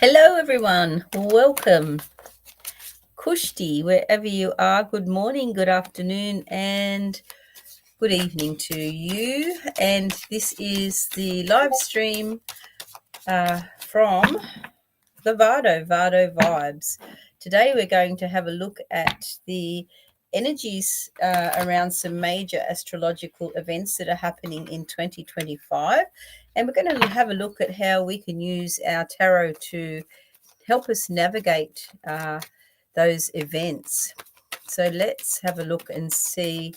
Hello, everyone. Welcome. Kushti, wherever you are, good morning, good afternoon, and good evening to you. And this is the live stream from the Vado Vibes. Today, we're going to have a look at the energies around some major astrological events that are happening in 2025. And we're going to have a look at how we can use our tarot to help us navigate those events. So let's have a look and see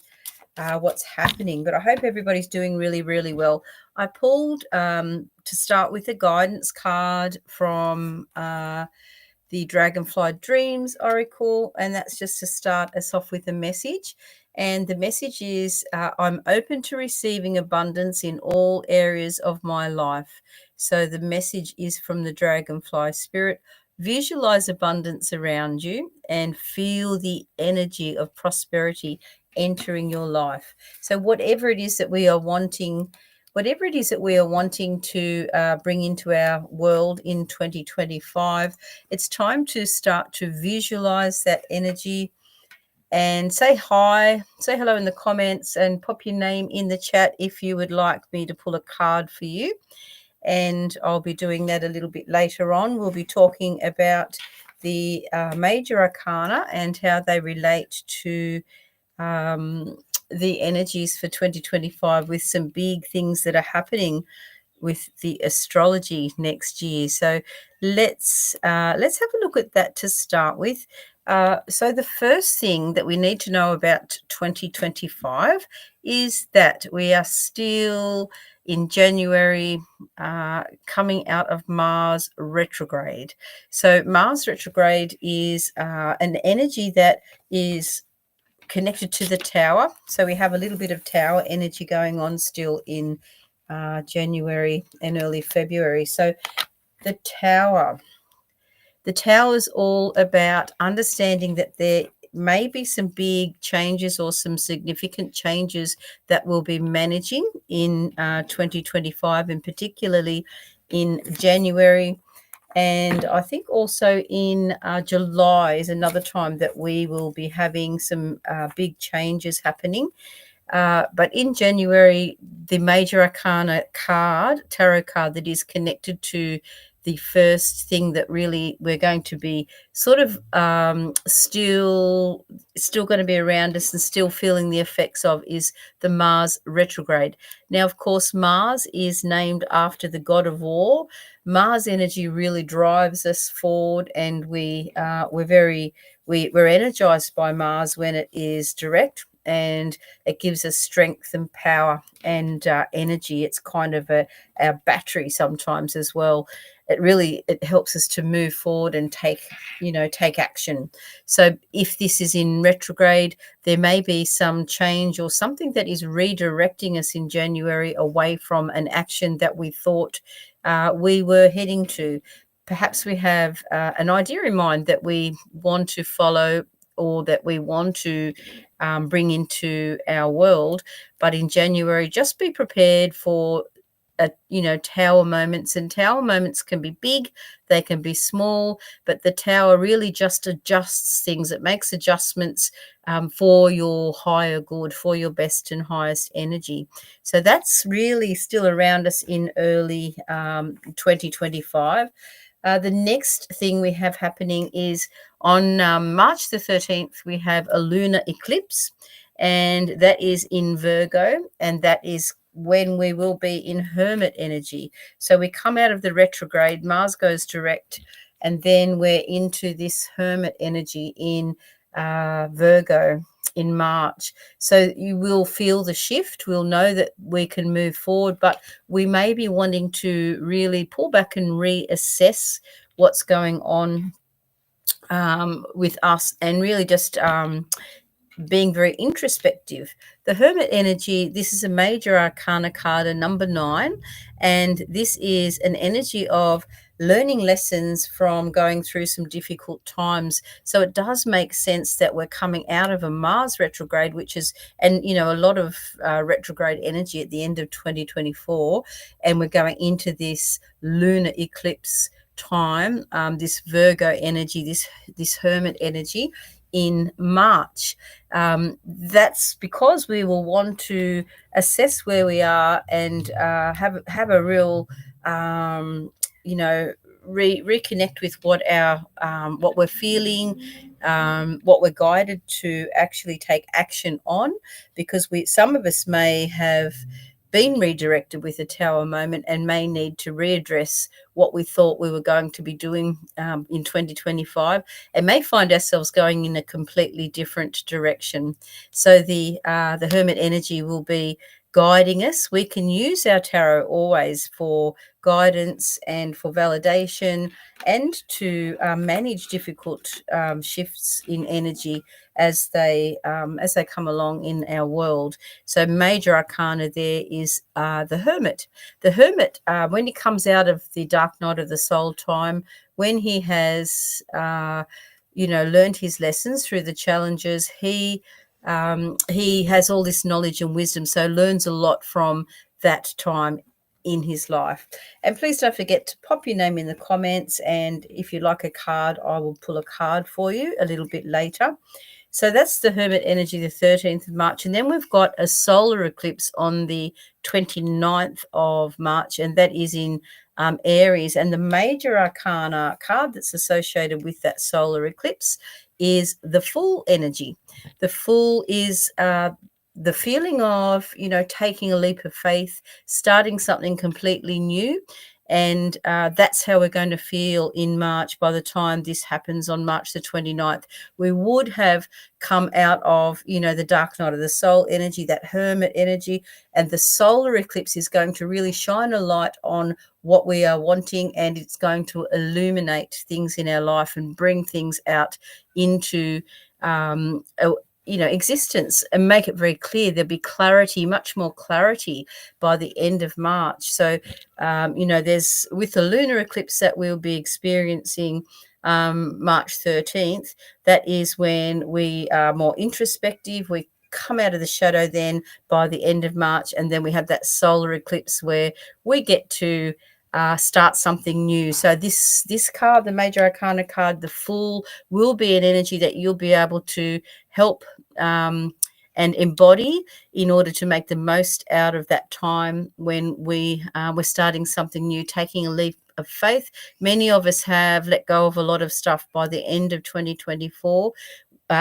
what's happening. But I hope everybody's doing really, really well. I pulled to start with a guidance card from the Dragonfly Dreams Oracle, and that's just to start us off with a message. And the message is I'm open to receiving abundance in all areas of my life. So the message is from the Dragonfly Spirit. Visualize abundance around you and feel the energy of prosperity entering your life. So whatever it is that we are wanting to bring into our world in 2025, it's time to start to visualize that energy and say hi, say hello in the comments, and pop your name in the chat if you would like me to pull a card for you. And I'll be doing that a little bit later on. We'll be talking about the Major Arcana and how they relate to the energies for 2025, with some big things that are happening with the astrology next year. So let's have a look at that to start with. So the first thing that we need to know about 2025 is that we are still in January, coming out of Mars retrograde. So Mars retrograde is an energy that is connected to the tower. So we have a little bit of tower energy going on still in January and early February. So the tower is all about understanding that there may be some big changes or some significant changes that we'll be managing in 2025, and particularly in January. And I think also in July is another time that we will be having some big changes happening. But in January, the Major Arcana tarot card that is connected to the first thing that really we're going to be sort of still going to be around us and still feeling the effects of is the Mars retrograde. Now, of course, Mars is named after the god of war. Mars energy really drives us forward, and we're energized by Mars when it is direct, and it gives us strength and power and energy. It's kind of our battery sometimes as well. It helps us to move forward and take action. So if this is in retrograde, there may be some change or something that is redirecting us in January away from an action that we thought we were heading to. Perhaps we have an idea in mind that we want to follow or that we want to bring into our world. But in January, just be prepared for tower moments. And tower moments can be big, they can be small, but the tower really just adjusts things. It makes adjustments for your higher good, for your best and highest energy. So that's really still around us in early 2025. The next thing we have happening is on March the 13th, we have a lunar eclipse, and that is in Virgo, and that is when we will be in hermit energy. So we come out of the retrograde, Mars goes direct, and then we're into this hermit energy in Virgo in March. So you will feel the shift. We'll know that we can move forward, but we may be wanting to really pull back and reassess what's going on with us, and really just being very introspective. The Hermit energy, this is a Major Arcana card, a number 9, and this is an energy of learning lessons from going through some difficult times. So it does make sense that we're coming out of a Mars retrograde, which is, and a lot of retrograde energy at the end of 2024, and we're going into this lunar eclipse time, this Virgo energy, this Hermit energy in March. That's because we will want to assess where we are and have a real, you know, reconnect with what we're feeling, what we're guided to actually take action on, because some of us may have been redirected with a tower moment and may need to readdress what we thought we were going to be doing in 2025, and may find ourselves going in a completely different direction. So the Hermit energy will be guiding us. We can use our tarot always for guidance and for validation, and to manage difficult shifts in energy as they come along in our world. So Major Arcana there is the Hermit. The Hermit, when he comes out of the dark night of the soul time, when he has learned his lessons through the challenges, he has all this knowledge and wisdom, so learns a lot from that time in his life. And please don't forget to pop your name in the comments, and if you like a card, I will pull a card for you a little bit later. So that's the Hermit energy, the 13th of March. And then we've got a solar eclipse on the 29th of March, and that is in Aries. And the Major Arcana card that's associated with that solar eclipse is the Fool energy. The Fool is the feeling of, taking a leap of faith, starting something completely new. And that's how we're going to feel in March. By the time this happens on March the 29th, we would have come out of, the dark night of the soul energy, that Hermit energy, and the solar eclipse is going to really shine a light on what we are wanting, and it's going to illuminate things in our life and bring things out into existence, and make it very clear. There'll be clarity, much more clarity by the end of March. So, there's, with the lunar eclipse that we'll be experiencing March 13th, that is when we are more introspective. We come out of the shadow then by the end of March, and then we have that solar eclipse where we get to start something new. So this card, the Major Arcana card, the Fool, will be an energy that you'll be able to help and embody in order to make the most out of that time when we're starting something new, taking a leap of faith. Many of us have let go of a lot of stuff by the end of 2024.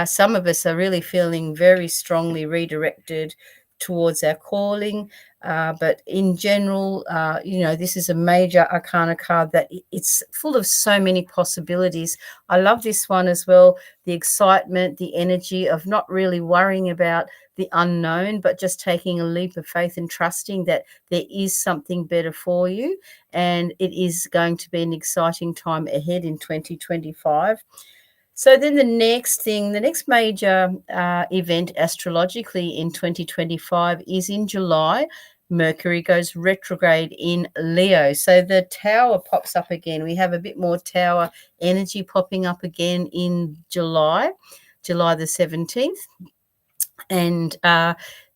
Some of us are really feeling very strongly redirected towards our calling. But in general, this is a Major Arcana card that it's full of so many possibilities. I love this one as well. The excitement, the energy of not really worrying about the unknown, but just taking a leap of faith and trusting that there is something better for you. And it is going to be an exciting time ahead in 2025. So then the next major event astrologically in 2025 is in July. Mercury goes retrograde in Leo. So the tower pops up again. We have a bit more tower energy popping up again in July the 17th. And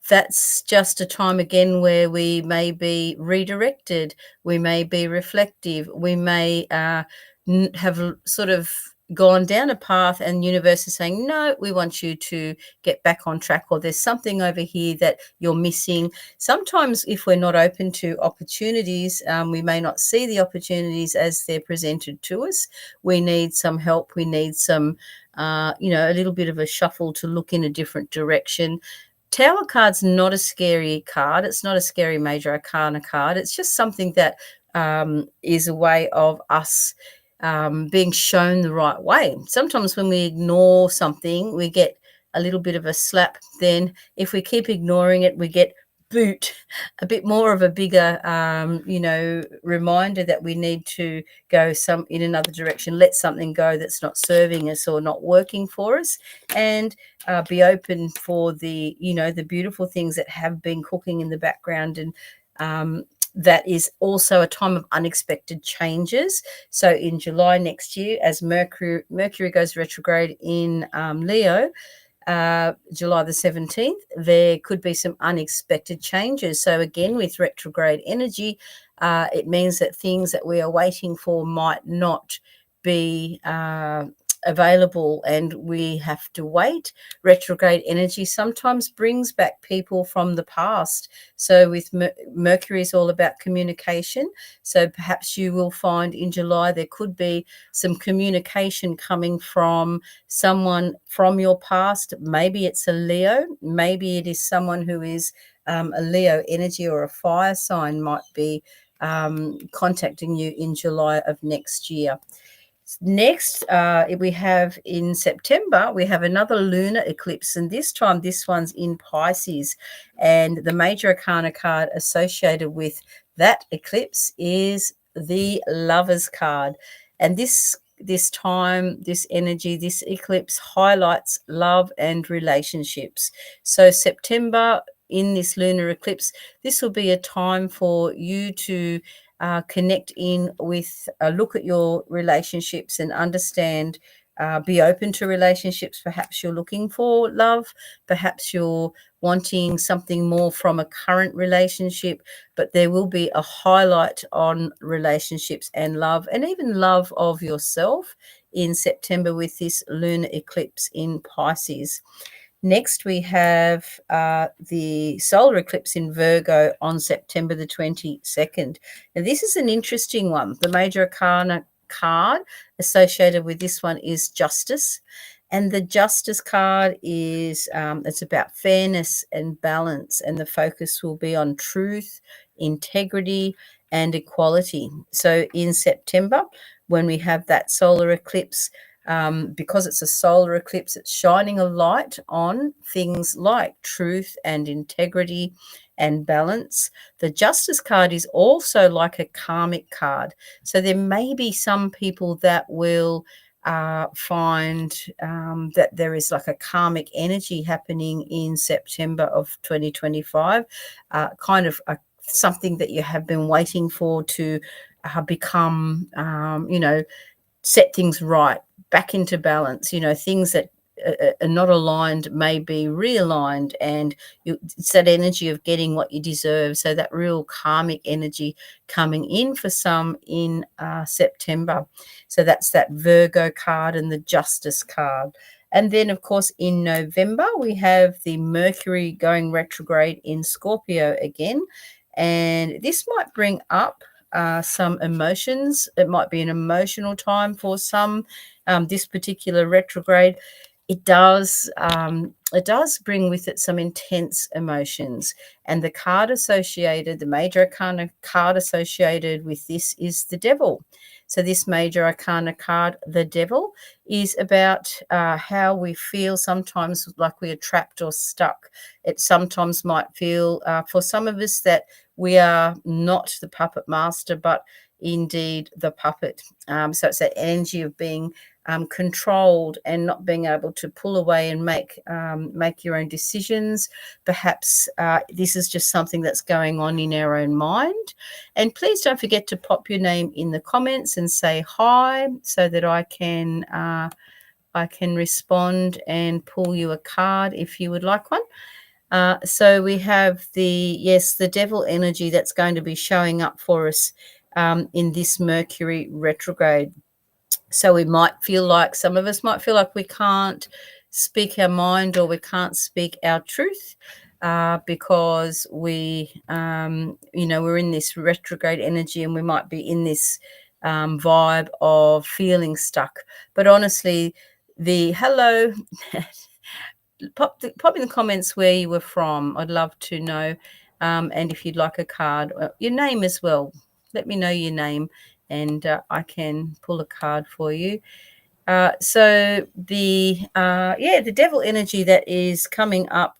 that's just a time again where we may be redirected. We may be reflective. We may have sort of gone down a path, and the universe is saying, no, we want you to get back on track, or there's something over here that you're missing. Sometimes if we're not open to opportunities, we may not see the opportunities as they're presented to us. We need some help. We need some, a little bit of a shuffle to look in a different direction. Tower card's not a scary card. It's not a scary Major Arcana card. It's just something that is a way of us being shown the right way. Sometimes when we ignore something, we get a little bit of a slap. Then if we keep ignoring it, we get boot, a bit more of a bigger, reminder that we need to go in another direction, let something go that's not serving us or not working for us, and be open for the beautiful things that have been cooking in the background. And that is also a time of unexpected changes. So in July next year, as Mercury goes retrograde in Leo, July the 17th, there could be some unexpected changes. So again, with retrograde energy, it means that things that we are waiting for might not be available, and we have to wait. Retrograde energy sometimes brings back people from the past. So with Mercury is all about communication. So perhaps you will find in July there could be some communication coming from someone from your past. Maybe it's a Leo, maybe it is someone who is a Leo energy, or a fire sign might be contacting you in July of next year. Next, we have in September, we have another lunar eclipse, and this time this one's in Pisces, and the Major Arcana card associated with that eclipse is the Lovers card. And this time, this energy, this eclipse highlights love and relationships. So September, in this lunar eclipse, this will be a time for you to connect in with, look at your relationships and understand, be open to relationships. Perhaps you're looking for love, perhaps you're wanting something more from a current relationship, but there will be a highlight on relationships and love, and even love of yourself in September with this lunar eclipse in Pisces. Next, we have the solar eclipse in Virgo on September the 22nd. Now, this is an interesting one. The Major Arcana card associated with this one is Justice. And the Justice card is, it's about fairness and balance, and the focus will be on truth, integrity, and equality. So in September, when we have that solar eclipse, because it's a solar eclipse, it's shining a light on things like truth and integrity and balance. The Justice card is also like a karmic card. So there may be some people that will find that there is like a karmic energy happening in September of 2025, kind of something that you have been waiting for to become, set things right, back into balance. Things that are not aligned may be realigned, and it's that energy of getting what you deserve. So that real karmic energy coming in for some in September. So that's that Virgo card and the Justice card. And then, of course, in November, we have the Mercury going retrograde in Scorpio again. And this might bring up some emotions. It might be an emotional time for some. This particular retrograde, it does bring with it some intense emotions. And the card associated, the Major Arcana card associated with this is the Devil. So this Major Arcana card, the Devil, is about how we feel sometimes like we are trapped or stuck. It sometimes might feel, for some of us, that we are not the puppet master, but indeed the puppet. So it's that energy of being controlled and not being able to pull away and make your own decisions. Perhaps this is just something that's going on in our own mind. And please don't forget to pop your name in the comments and say hi, so that I can respond and pull you a card if you would like one. So we have the Devil energy that's going to be showing up for us in this Mercury retrograde. So we might feel like, some of us might feel like we can't speak our mind, or we can't speak our truth because we're in this retrograde energy, and we might be in this vibe of feeling stuck. But honestly, hello. Pop in the comments where you were from. I'd love to know. And if you'd like a card, your name as well. Let me know your name, and I can pull a card for you. So the Devil energy that is coming up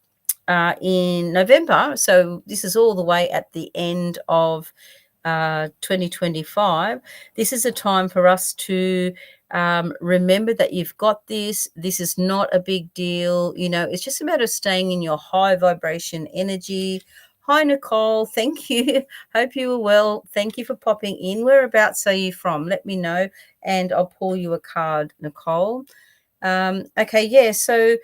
in November. So this is all the way at the end of 2025. This is a time for us to remember that you've got this. This is not a big deal. It's just a matter of staying in your high vibration energy. Hi, Nicole. Thank you. Hope you were well. Thank you for popping in. Whereabouts are you from? Let me know, and I'll pull you a card, Nicole. Okay, yeah. So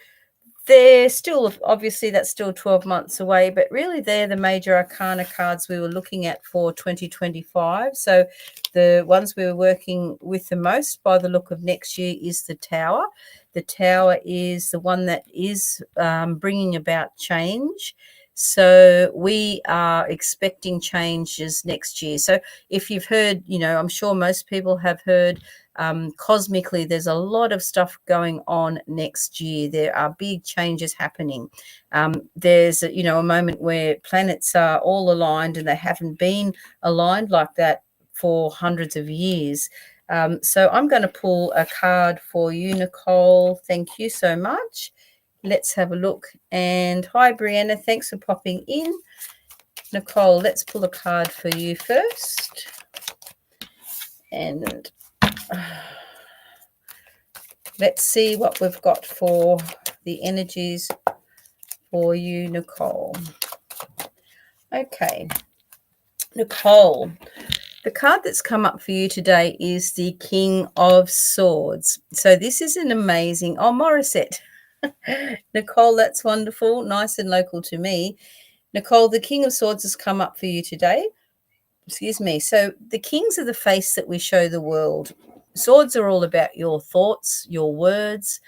They're still, obviously, that's still 12 months away, but really they're the major arcana cards we were looking at for 2025. So the ones we were working with the most by the look of next year is the Tower. The Tower is the one that is bringing about change. So we are expecting changes next year. So if you've heard, I'm sure most people have heard, cosmically, there's a lot of stuff going on next year. There are big changes happening. There's, a moment where planets are all aligned, and they haven't been aligned like that for hundreds of years. So I'm going to pull a card for you, Nicole. Thank you so much. Let's have a look. And hi, Brianna. Thanks for popping in. Nicole, let's pull a card for you first. And let's see what we've got for the energies for you, Nicole. Okay. Nicole, the card that's come up for you today is the King of Swords. So this is an amazing... Oh, Morissette. Nicole, that's wonderful. Nice and local to me. Nicole, the King of Swords has come up for you today. Excuse me. So the kings are the face that we show the world. Swords are all about your thoughts, your words.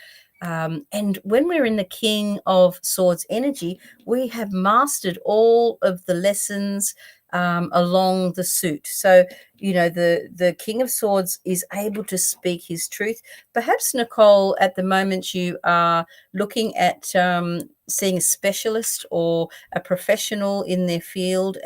And when we're in the King of Swords energy, we have mastered all of the lessons along the suit. So, the King of Swords is able to speak his truth. Perhaps, Nicole, at the moment you are looking at seeing a specialist or a professional in their field.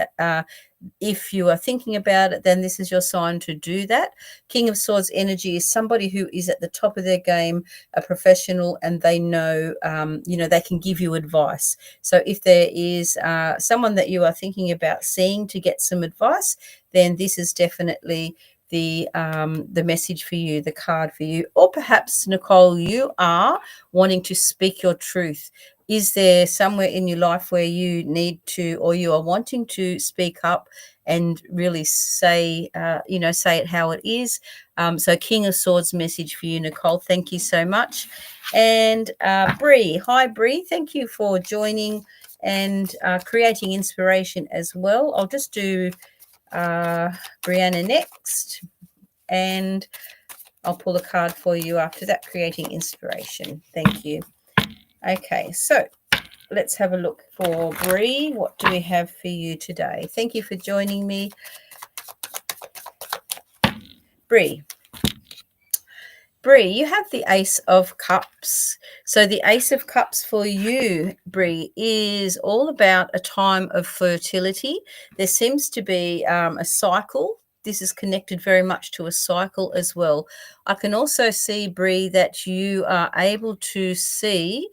If you are thinking about it, then this is your sign to do that. King of Swords energy is somebody who is at the top of their game, a professional, and they know, they can give you advice. So if there is someone that you are thinking about seeing to get some advice, then this is definitely the message for you, the card for you. Or perhaps, Nicole, you are wanting to speak your truth. Is there somewhere in your life where you need to, or you are wanting to speak up and really say it how it is? So King of Swords message for you, Nicole. Thank you so much. And Bree, hi Bree. Thank you for joining and creating inspiration as well. I'll just do Brianna next, and I'll pull a card for you after that, creating inspiration. Thank you. Okay, so let's have a look for Bree. What do we have for you today? Thank you for joining me, Bree. Bree, you have the Ace of Cups. So the Ace of Cups for you, Bree, is all about a time of fertility. There seems to be a cycle. This is connected very much to a cycle as well. I can also see, Bree, that you are able to see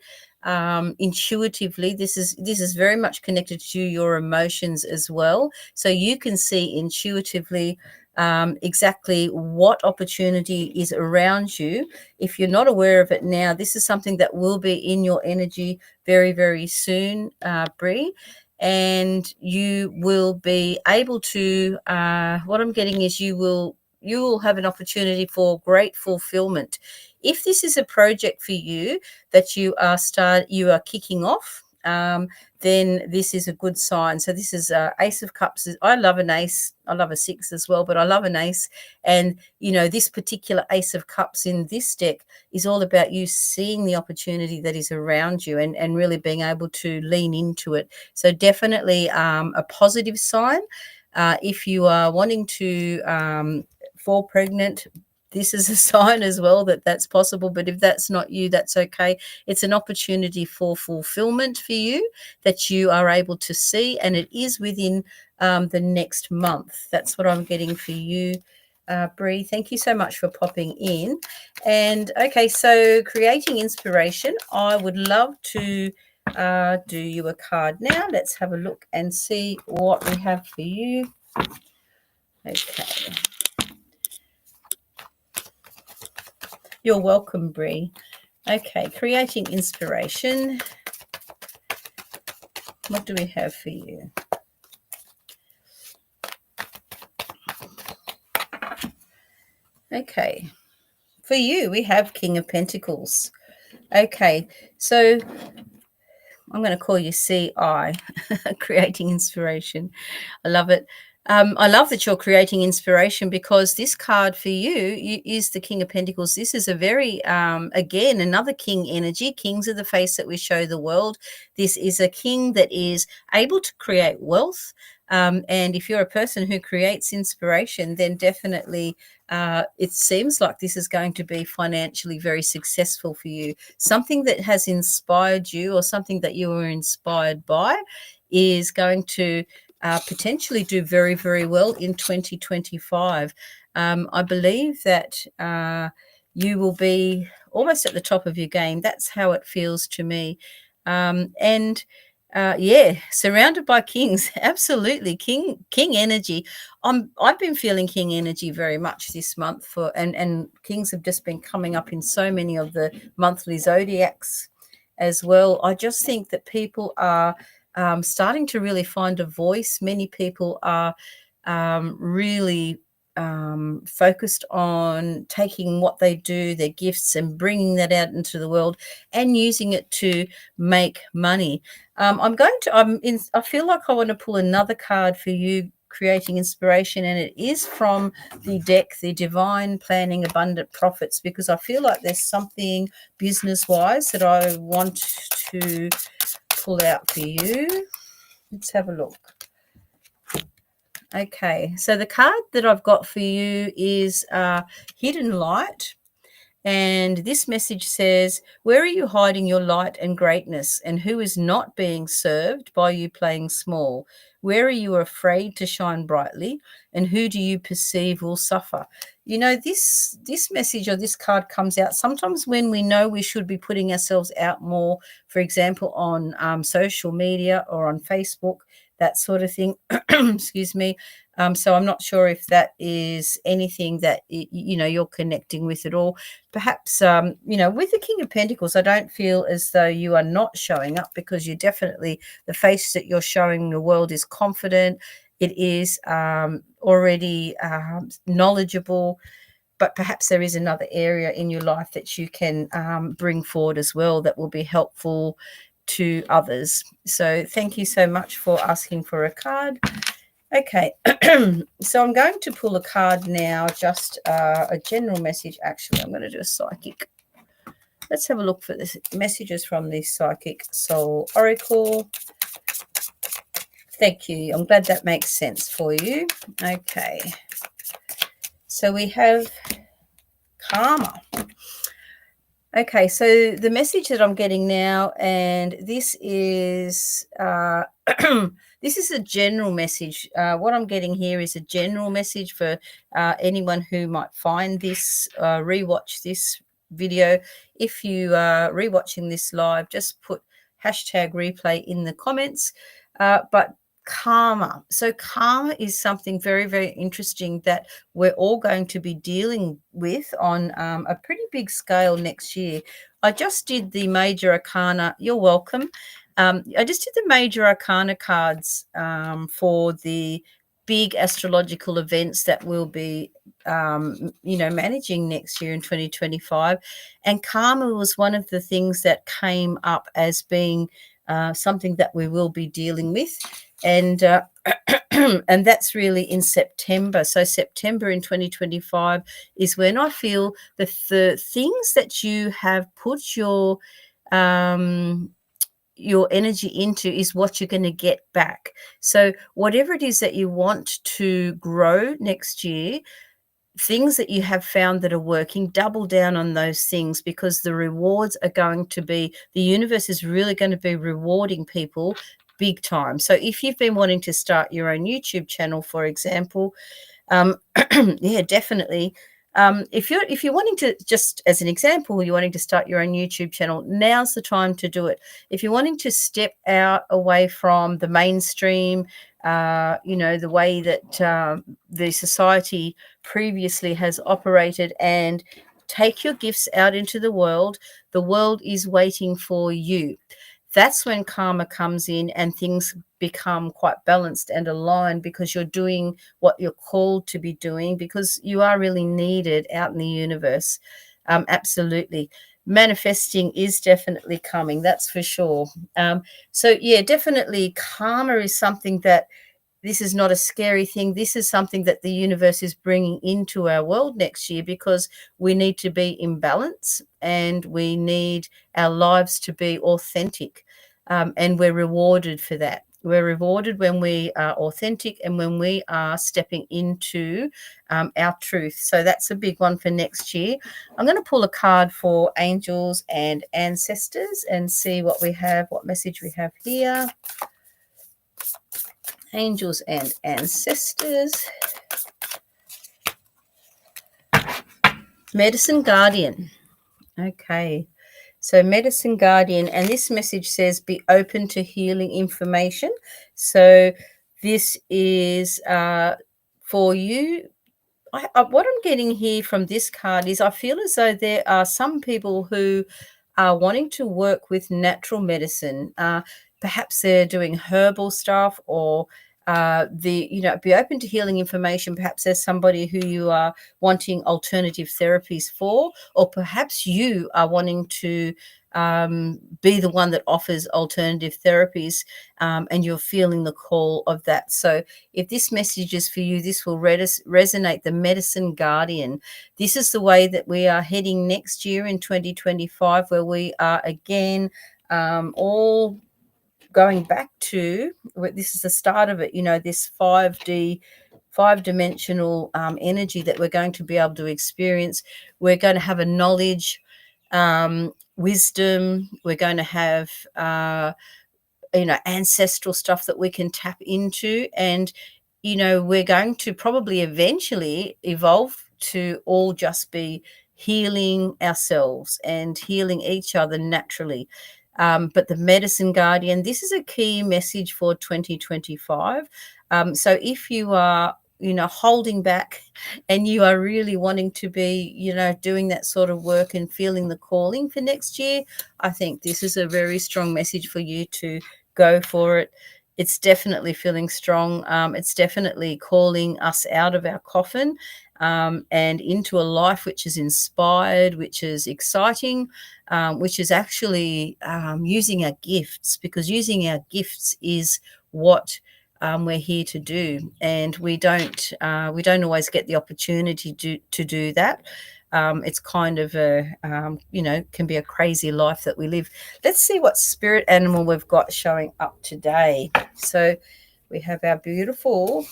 intuitively. This is very much connected to your emotions as well. So you can see intuitively exactly what opportunity is around you. If you're not aware of it now, this is something that will be in your energy very, very soon, Bree. And you will be able to, what I'm getting is you will have an opportunity for great fulfillment. If this is a project for you that you are kicking off, then this is a good sign. So this is Ace of Cups. I love an ace. I love a 6 as well, but I love an ace. And, this particular Ace of Cups in this deck is all about you seeing the opportunity that is around you and really being able to lean into it. So definitely a positive sign. If you are wanting to fall pregnant, this is a sign as well that that's possible. But if that's not you, that's okay. It's an opportunity for fulfillment for you that you are able to see, and it is within the next month. That's what I'm getting for you, Bree. Thank you so much for popping in. And okay, so creating inspiration, I would love to do you a card now. Let's have a look and see what we have for you. Okay. You're welcome, Bree. Okay, creating inspiration. What do we have for you? Okay, for you, we have King of Pentacles. Okay, so I'm going to call you CI, creating inspiration. I love it. I love that you're creating inspiration, because this card for you is the King of Pentacles. This is a very, again, another king energy. Kings are the face that we show the world. This is a king that is able to create wealth. And if you're a person who creates inspiration, then definitely it seems like this is going to be financially very successful for you. Something that has inspired you, or something that you were inspired by, is going to potentially do very, very well in 2025. I believe that you will be almost at the top of your game. That's how it feels to me. And yeah, surrounded by kings, absolutely king energy. I've been feeling king energy very much this month, and kings have just been coming up in so many of the monthly zodiacs as well. I just think that people are starting to really find a voice. Many people are really focused on taking what they do, their gifts, and bringing that out into the world and using it to make money. I feel like I want to pull another card for you, creating inspiration, and it is from the deck, the Divine Planning Abundant Profits, because I feel like there's something business wise that I want to pull out for you. Let's have a look. Okay, so the card that I've got for you is Hidden Light. And this message says, where are you hiding your light and greatness, and who is not being served by you playing small? Where are you afraid to shine brightly, and who do you perceive will suffer? You know, this message or this card comes out sometimes when we know we should be putting ourselves out more, for example, on social media or on Facebook, that sort of thing. Excuse me. So I'm not sure if that is anything that, you're connecting with at all. Perhaps, with the King of Pentacles, I don't feel as though you are not showing up, because you definitely, the face that you're showing the world is confident. It is already knowledgeable, but perhaps there is another area in your life that you can bring forward as well that will be helpful to others. So thank you so much for asking for a card. Okay, so I'm going to pull a card now, just a general message. Actually, I'm going to do a psychic. Let's have a look for the messages from the Psychic Soul Oracle. Thank you. I'm glad that makes sense for you. Okay, so we have karma. Okay, so the message that I'm getting now, and this is this is a general message. What I'm getting here is a general message for anyone who might find this, rewatch this video. If you are rewatching this live, just put #replay in the comments. But karma. So karma is something very, very interesting that we're all going to be dealing with on a pretty big scale next year. I just did the Major Arcana. You're welcome. I just did the Major Arcana cards for the big astrological events that we'll be, managing next year in 2025. And karma was one of the things that came up as being something that we will be dealing with. And and that's really in September. So September in 2025 is when I feel the things that you have put your energy into is what you're going to get back. So whatever it is that you want to grow next year, things that you have found that are working, double down on those things, because the rewards are going to be, the universe is really going to be rewarding people big time. So if you've been wanting to start your own YouTube channel, for example, yeah, definitely. If you're wanting to, just as an example, you're wanting to start your own YouTube channel, now's the time to do it. If you're wanting to step out away from the mainstream, the way that the society previously has operated, and take your gifts out into the world is waiting for you. That's when karma comes in and things become quite balanced and aligned, because you're doing what you're called to be doing, because you are really needed out in the universe. Absolutely. manifesting is definitely coming, that's for sure. So yeah, definitely karma is something that, this is not a scary thing. This is something that the universe is bringing into our world next year, because we need to be in balance and we need our lives to be authentic. And we're rewarded for that. We're rewarded when we are authentic and when we are stepping into our truth. So that's a big one for next year. I'm going to pull a card for angels and ancestors and see what we have, what message we have here. Angels and ancestors. Medicine Guardian. Okay. So Medicine Guardian, and this message says be open to healing information. So this is for you. What I'm getting here from this card is I feel as though there are some people who are wanting to work with natural medicine. Perhaps they're doing herbal stuff, or be open to healing information. Perhaps there's somebody who you are wanting alternative therapies for, or perhaps you are wanting to be the one that offers alternative therapies, and you're feeling the call of that. So if this message is for you, this will resonate. The Medicine Guardian. This is the way that we are heading next year in 2025, where we are again all going back to, this is the start of it, this 5-dimensional energy that we're going to be able to experience. We're going to have a knowledge, wisdom. We're going to have ancestral stuff that we can tap into, and we're going to probably eventually evolve to all just be healing ourselves and healing each other naturally. But the Medicine Guardian, this is a key message for 2025. So if you are holding back and you are really wanting to be doing that sort of work and feeling the calling for next year, I think this is a very strong message for you to go for it. It's definitely feeling strong. It's definitely calling us out of our coffin and into a life which is inspired, which is exciting, which is actually using our gifts, because using our gifts is what we're here to do, and we don't always get the opportunity to do that. It's kind of can be a crazy life that we live. Let's see what spirit animal we've got showing up today. So we have our beautiful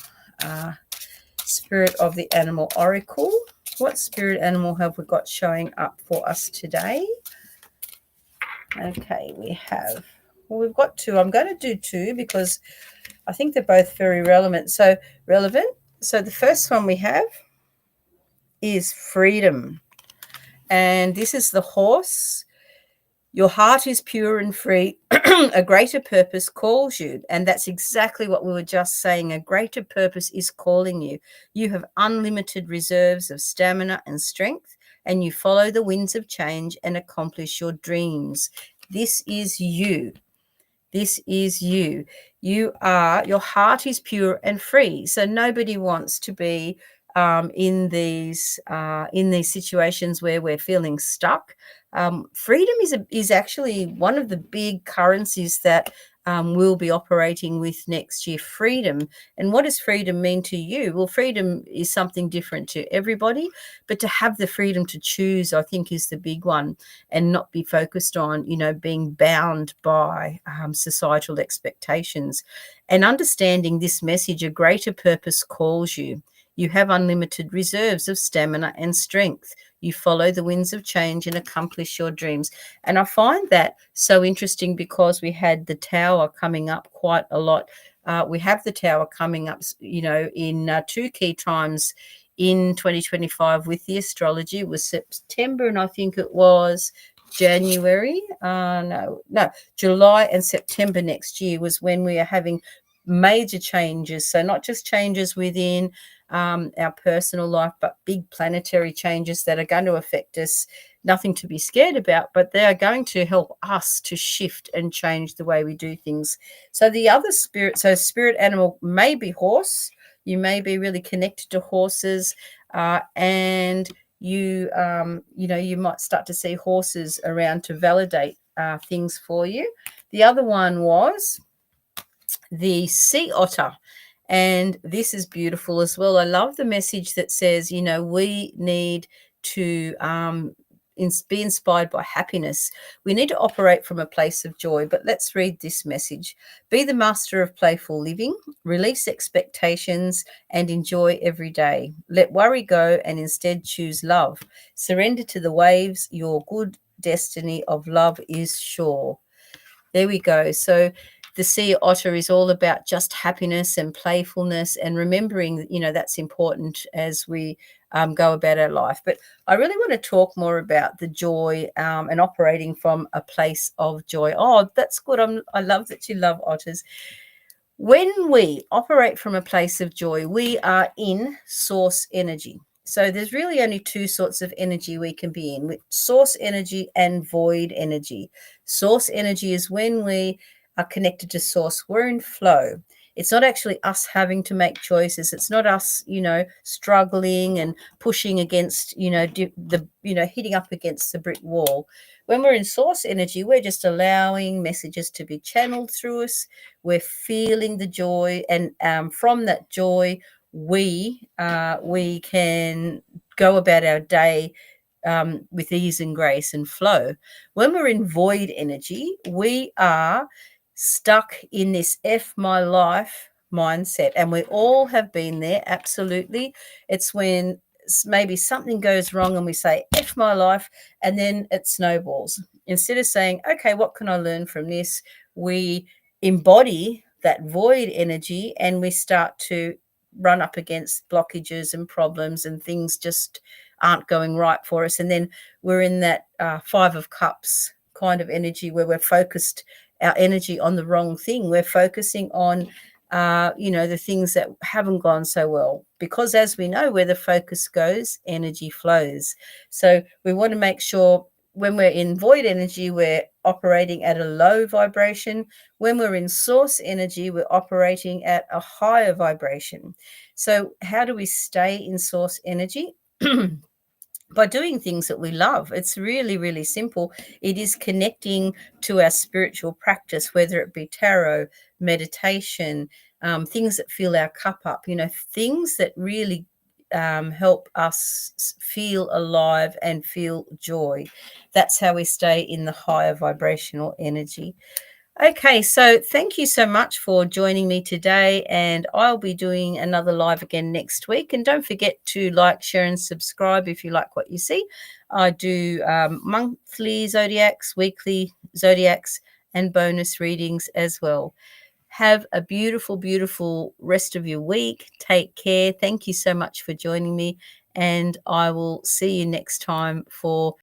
Spirit of the Animal Oracle. What spirit animal have we got showing up for us today? Okay, we've got two. I'm going to do two because I think they're both very relevant. So the first one we have is freedom. And this is the horse. Your heart is pure and free. A greater purpose calls you. And that's exactly what we were just saying. A greater purpose is calling you. You have unlimited reserves of stamina and strength, and you follow the winds of change and accomplish your dreams. This is you. This is you. Your heart is pure and free. So nobody wants to be in these situations where we're feeling stuck. Freedom is actually one of the big currencies that we'll be operating with next year. Freedom. And what does freedom mean to you? Well, freedom is something different to everybody, but to have the freedom to choose, I think, is the big one, and not be focused on, being bound by societal expectations. And understanding this message, a greater purpose calls you. You have unlimited reserves of stamina and strength. You follow the winds of change and accomplish your dreams. And I find that so interesting because we had the Tower coming up quite a lot. We have the Tower coming up, in two key times in 2025 with the astrology. It was September, and I think it was January. July and September next year was when we are having major changes. So not just changes within our personal life, but big planetary changes that are going to affect us. Nothing to be scared about, but they are going to help us to shift and change the way we do things. So the other spirit animal may be horse. You may be really connected to horses, and you might start to see horses around to validate things for you. The other one was the sea otter. And this is beautiful as well. I love the message that says, we need to be inspired by happiness. We need to operate from a place of joy. But let's read this message. Be the master of playful living, release expectations, and enjoy every day. Let worry go and instead choose love. Surrender to the waves. Your good destiny of love is sure. There we go. So the sea otter is all about just happiness and playfulness, and remembering, that's important as we go about our life. But I really want to talk more about the joy and operating from a place of joy. Oh, that's good. I love that you love otters. When we operate from a place of joy, we are in source energy. So there's really only two sorts of energy we can be in: with source energy and void energy. Source energy is when we are connected to source. We're in flow. It's not actually us having to make choices. It's not us, struggling and pushing against, hitting up against the brick wall. When we're in source energy, we're just allowing messages to be channeled through us. We're feeling the joy, and from that joy, we can go about our day with ease and grace and flow. When we're in void energy, we are stuck in this F my life mindset, and we all have been there. Absolutely. It's when maybe something goes wrong and we say F my life, and then it snowballs. Instead of saying, okay, what can I learn from this, we embody that void energy and we start to run up against blockages and problems, and things just aren't going right for us. And then we're in that Five of Cups kind of energy where we're focused our energy on the wrong thing. We're focusing on the things that haven't gone so well, because as we know, where the focus goes, energy flows. So we want to make sure when we're in void energy, we're operating at a low vibration. When we're in source energy, we're operating at a higher vibration. So how do we stay in source energy? By doing things that we love. It's really, really simple. It is connecting to our spiritual practice, whether it be tarot, meditation, things that fill our cup up, things that really help us feel alive and feel joy. That's how we stay in the higher vibrational energy. Okay, so thank you so much for joining me today, and I'll be doing another live again next week. And don't forget to like, share, and subscribe if you like what you see. I do monthly zodiacs, weekly zodiacs, and bonus readings as well. Have a beautiful, beautiful rest of your week. Take care. Thank you so much for joining me, and I will see you next time for